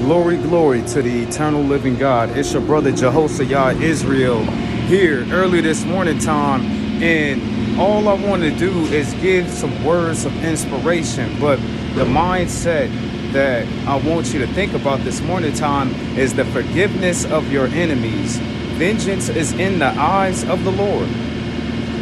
Glory, glory to the eternal living God. It's your brother Jehoshaphat Israel here early this morning time. And all I want to do is give some words of inspiration. But the mindset that I want you to think about this morning time is the forgiveness of your enemies. Vengeance is in the eyes of the Lord.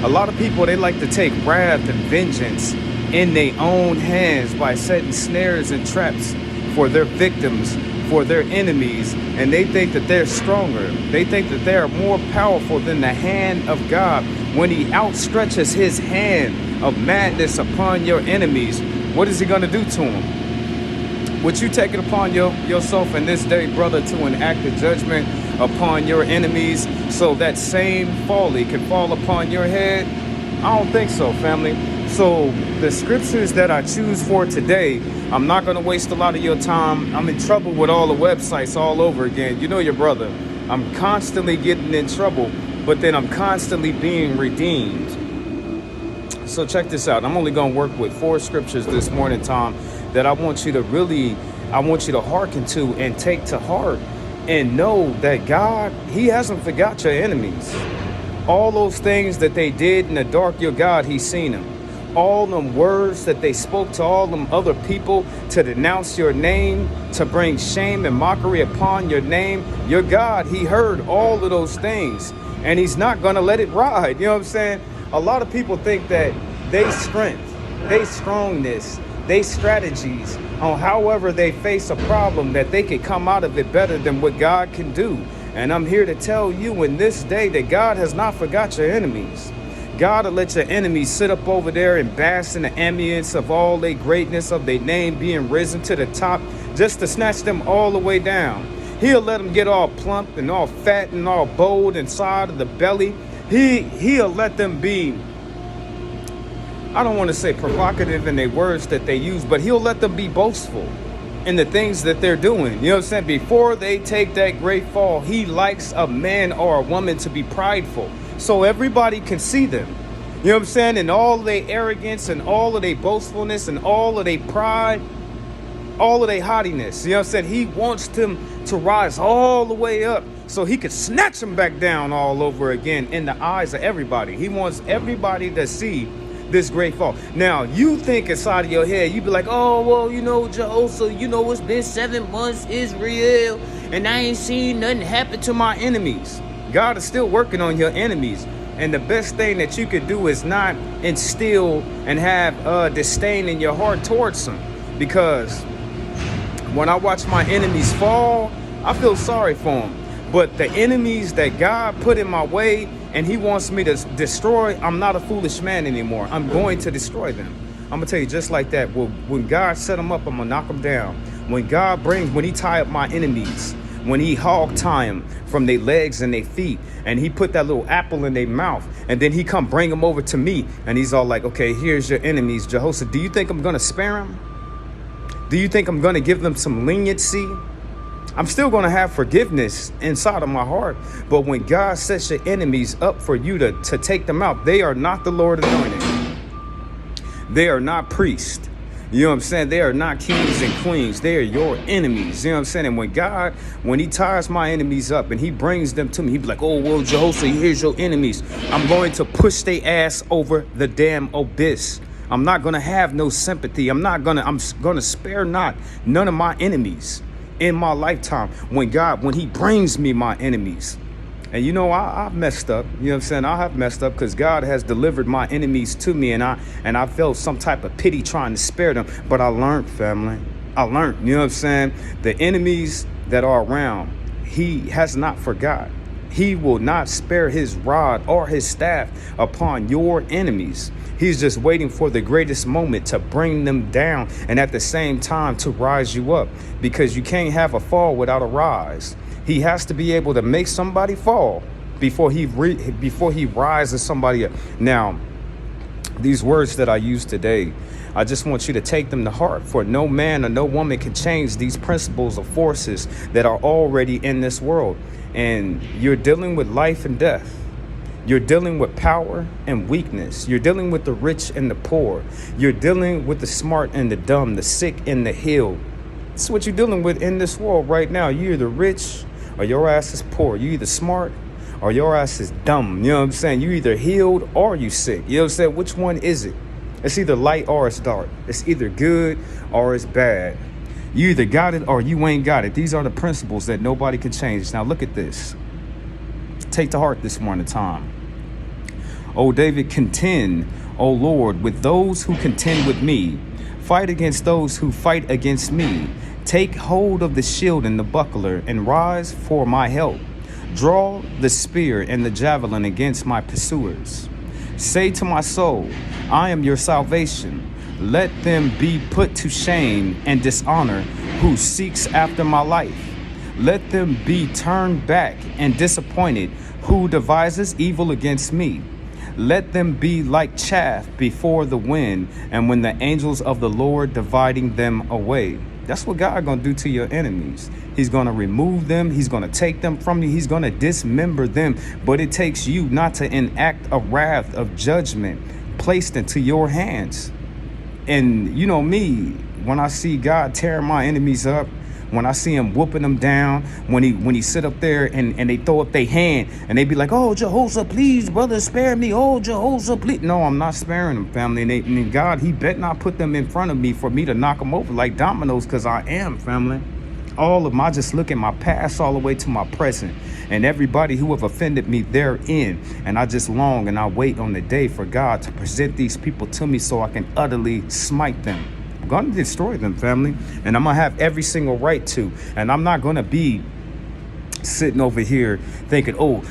A lot of people, they like to take wrath and vengeance in their own hands by setting snares and traps for their victims, for their enemies, and they think that they're stronger. They think that they are more powerful than the hand of God. When he outstretches his hand of madness upon your enemies, what is he going to do to them? Would you take it upon yourself in this day, brother, to enact a judgment upon your enemies so that same folly can fall upon your head? I don't think so, family. So the scriptures that I choose for today, I'm not going to waste a lot of your time. I'm in trouble with all the websites all over again. You know your brother. I'm constantly getting in trouble, but then I'm constantly being redeemed. So check this out. I'm only going to work with 4 scriptures this morning, Tom, that I want you to hearken to and take to heart and know that God, he hasn't forgot your enemies. All those things that they did in the dark, your God, he's seen them. All them words that they spoke to all them other people to denounce your name, to bring shame and mockery upon your name, your God, he heard all of those things, and he's not going to let it ride. You know what I'm saying? A lot of people think that they strength, they strongness, they strategies on however they face a problem, that they can come out of it better than what God can do. And I'm here to tell you in this day that God has not forgot your enemies. God will let your enemies sit up over there and bask in the ambience of all their greatness, of their name being risen to the top, just to snatch them all the way down. He'll let them get all plump and all fat and all bold inside of the belly. He'll let them be, I don't want to say provocative in their words that they use, but he'll let them be boastful in the things that they're doing. You know what I'm saying? Before they take that great fall, he likes a man or a woman to be prideful, so everybody can see them. You know what I'm saying? And all of their arrogance and all of their boastfulness and all of their pride, all of their haughtiness. You know what I'm saying? He wants them to rise all the way up so he could snatch them back down all over again in the eyes of everybody. He wants everybody to see this great fall. Now, you think inside of your head, you be like, oh, well, you know, Jehoshaphat, you know, it's been 7 months, Israel, and I ain't seen nothing happen to my enemies. God is still working on your enemies. And the best thing that you could do is not instill and have disdain in your heart towards them. Because when I watch my enemies fall, I feel sorry for them. But the enemies that God put in my way and he wants me to destroy, I'm not a foolish man anymore. I'm going to destroy them. I'm going to tell you just like that. Well, when God set them up, I'm going to knock them down. When he tie up my enemies, when he hog tie them from their legs and their feet, and he put that little apple in their mouth, and then he come bring them over to me, and he's all like, okay, here's your enemies, Jehoshaphat. Do you think I'm going to spare them? Do you think I'm going to give them some leniency? I'm still going to have forgiveness inside of my heart. But when God sets your enemies up for you to take them out, they are not the Lord anointed. They are not priests. You know what I'm saying? They are not kings and queens. They are your enemies. You know what I'm saying? And when he ties my enemies up and he brings them to me, he be like, oh, well, Jehoshaphat, here's your enemies. I'm going to push their ass over the damn abyss. I'm not going to have no sympathy. I'm going to spare none of my enemies in my lifetime when he brings me my enemies. And you know, I've messed up. You know what I'm saying? I have messed up because God has delivered my enemies to me, and I felt some type of pity trying to spare them. But I learned, family. I learned. You know what I'm saying? The enemies that are around, he has not forgot. He will not spare his rod or his staff upon your enemies. He's just waiting for the greatest moment to bring them down and at the same time to rise you up, because you can't have a fall without a rise. He has to be able to make somebody fall before he rises somebody up. Now, these words that I use today, I just want you to take them to heart. For no man or no woman can change these principles or forces that are already in this world. And you're dealing with life and death. You're dealing with power and weakness. You're dealing with the rich and the poor. You're dealing with the smart and the dumb, the sick and the healed. This is what you're dealing with in this world right now. You're either rich or your ass is poor. You either smart or your ass is dumb. You know what I'm saying? You either healed or you sick. You know what I'm saying? Which one is it? It's either light or it's dark. It's either good or it's bad. You either got it or you ain't got it. These are the principles that nobody can change. Now look at this. Take to heart this morning time. O David, contend, O Lord, with those who contend with me. Fight against those who fight against me. Take hold of the shield and the buckler and rise for my help. Draw the spear and the javelin against my pursuers. Say to my soul, I am your salvation. Let them be put to shame and dishonor who seeks after my life. Let them be turned back and disappointed who devises evil against me. Let them be like chaff before the wind, and when the angels of the Lord dividing them away. That's what God gonna do to your enemies. He's gonna remove them. He's gonna take them from you. He's gonna dismember them. But it takes you not to enact a wrath of judgment placed into your hands. And you know me, when I see God tearing my enemies up, when I see him whooping them down, when he sit up there and they throw up their hand and they be like, oh, Jehoshaphat, please, brother, spare me. Oh, Jehoshaphat, please. No, I'm not sparing them, family. And God, he bet not put them in front of me for me to knock them over like dominoes, because I am, family. All of them, I just look at my past all the way to my present, and everybody who have offended me therein. And I just long and I wait on the day for God to present these people to me so I can utterly smite them. I'm going to destroy them, family, and I'm going to have every single right to. And I'm not going to be sitting over here thinking, oh,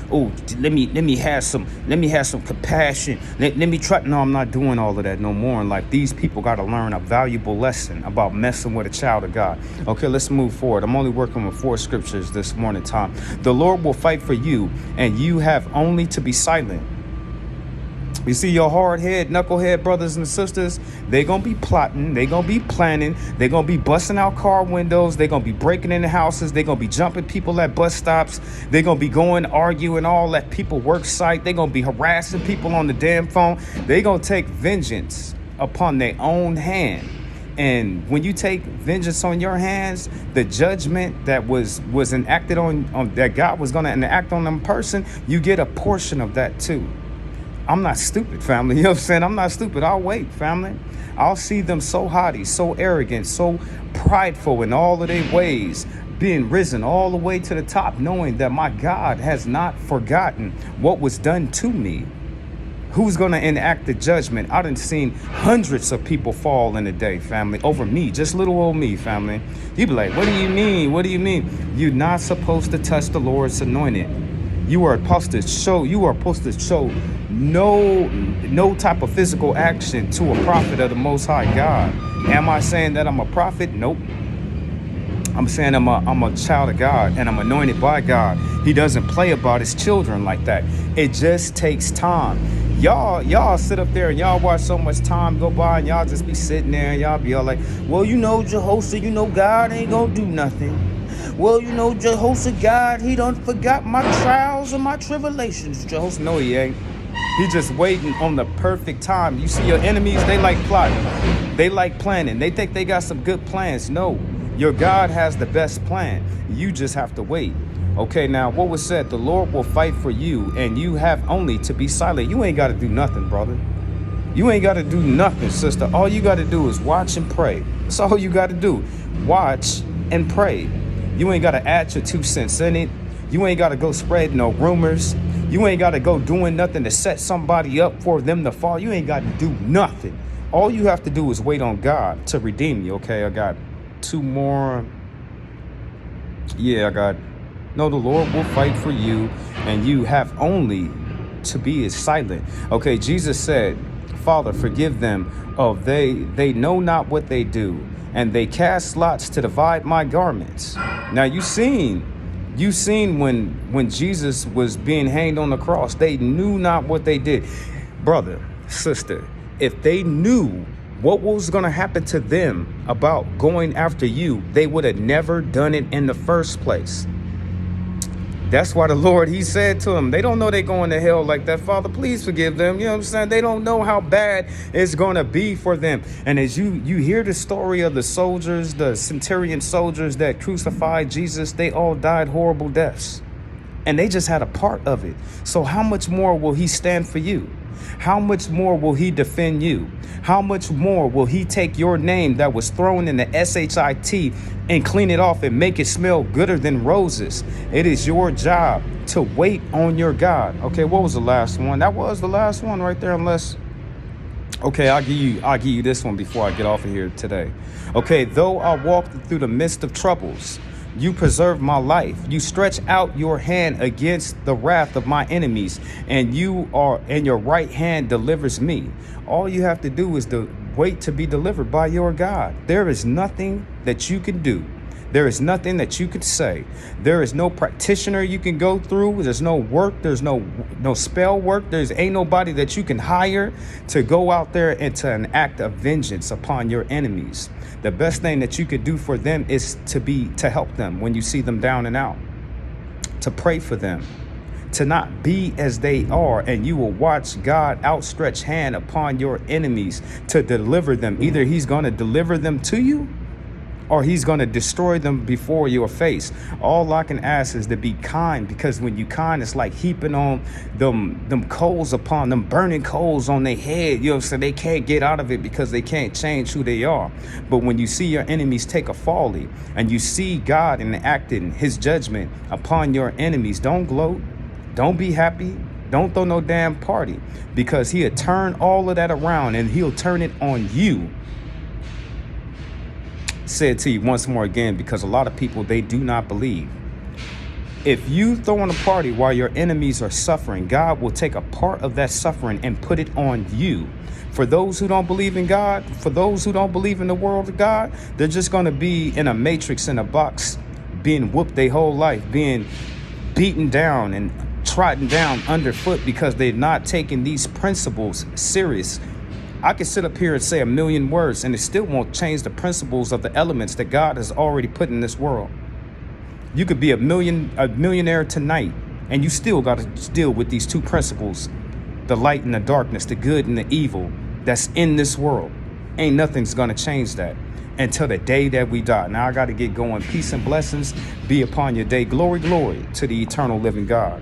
let me have some compassion. Let me try. No, I'm not doing all of that no more in life. These people got to learn a valuable lesson about messing with a child of God. Okay, let's move forward. I'm only working with 4 scriptures this morning time. The Lord will fight for you, and you have only to be silent. You see your hard head, knucklehead brothers and sisters, they going to be plotting, they going to be planning, they going to be busting out car windows, they going to be breaking into houses, they going to be jumping people at bus stops, they going to be going arguing all at people work site, they going to be harassing people on the damn phone. They going to take vengeance upon their own hand. And when you take vengeance on your hands, the judgment that was enacted on that God was going to enact on them person, you get a portion of that too. I'm not stupid, family. You know what I'm saying? I'm not stupid. I'll wait, family. I'll see them so haughty, so arrogant, so prideful in all of their ways, being risen all the way to the top, knowing that my God has not forgotten what was done to me. Who's going to enact the judgment? I done seen hundreds of people fall in a day, family, over me, just little old me, family. You be like, what do you mean? What do you mean? You're not supposed to touch the Lord's anointed. You are supposed to show no type of physical action to a prophet of the Most High God. Am I saying that I'm a prophet? Nope. I'm saying I'm a child of God and I'm anointed by God. He doesn't play about his children like that. It just takes time. Y'all sit up there and y'all watch so much time go by and y'all just be sitting there and y'all be all like, well, you know, Jehoshaphat, God ain't gonna do nothing. Well, you know, Jehoshaphat, God, he done forgot my trials and my tribulations. Jehoshaphat, no, he ain't. He just waiting on the perfect time. You see your enemies, they like plotting. They like planning. They think they got some good plans. No, your God has the best plan. You just have to wait. Okay, now what was said? The Lord will fight for you, and you have only to be silent. You ain't got to do nothing, brother. You ain't got to do nothing, sister. All you got to do is watch and pray. That's all you got to do. Watch and pray. You ain't got to add your 2 cents in it. You ain't got to go spread no rumors. You ain't got to go doing nothing to set somebody up for them to fall. You ain't got to do nothing. All you have to do is wait on God to redeem you. Okay, I got 2 more. Yeah, No, the Lord will fight for you, and you have only to be silent. Okay, Jesus said, Father, forgive them. Oh, they know not what they do, and they cast lots to divide my garments. Now you seen when Jesus was being hanged on the cross, they knew not what they did. Brother, sister, if they knew what was going to happen to them about going after you, they would have never done it in the first place. That's why the Lord, he said to them, they don't know they're going to hell like that. Father, please forgive them. You know what I'm saying? They don't know how bad it's going to be for them. And as you hear the story of the soldiers, the centurion soldiers that crucified Jesus, they all died horrible deaths. And they just had a part of it. So how much more will he stand for you? How much more will he defend you? How much more will he take your name that was thrown in the SHIT and clean it off and make it smell gooder than roses? It is your job to wait on your God. Okay, what was the last one? That was the last one right there, unless... Okay, I'll give you this one before I get off of here today. Okay, though I walk through the midst of troubles, you preserve my life. You stretch out your hand against the wrath of my enemies, and your right hand delivers me. All you have to do is to wait to be delivered by your God. There is nothing that you can do. There is nothing that you could say. There is no practitioner you can go through. There's no work. There's no spell work. Ain't nobody that you can hire to go out there and to enact a vengeance upon your enemies. The best thing that you could do for them is to help them when you see them down and out, to pray for them, to not be as they are, and you will watch God outstretch hand upon your enemies to deliver them. Either he's going to deliver them to you, or he's going to destroy them before your face. All I can ask is to be kind, because when you kind, it's like heaping on them coals upon them, burning coals on their head. You know, so they can't get out of it because they can't change who they are. But when you see your enemies take a folly, and you see God enacting his judgment upon your enemies, don't gloat, don't be happy, don't throw no damn party, because he'll turn all of that around and he'll turn it on you. Said to you once more again, because a lot of people, they do not believe. If you throwing a party while your enemies are suffering, God will take a part of that suffering and put it on you. For those who don't believe in God, for those who don't believe in the world of God, they're just going to be in a matrix, in a box, being whooped their whole life, being beaten down and trodden down underfoot because they're not taking these principles serious. I could sit up here and say a million words and it still won't change the principles of the elements that God has already put in this world. You could be a millionaire tonight, and you still got to deal with these two principles, the light and the darkness, the good and the evil that's in this world. Ain't nothing's going to change that until the day that we die. Now I got to get going. Peace and blessings be upon your day. Glory, glory to the eternal living God.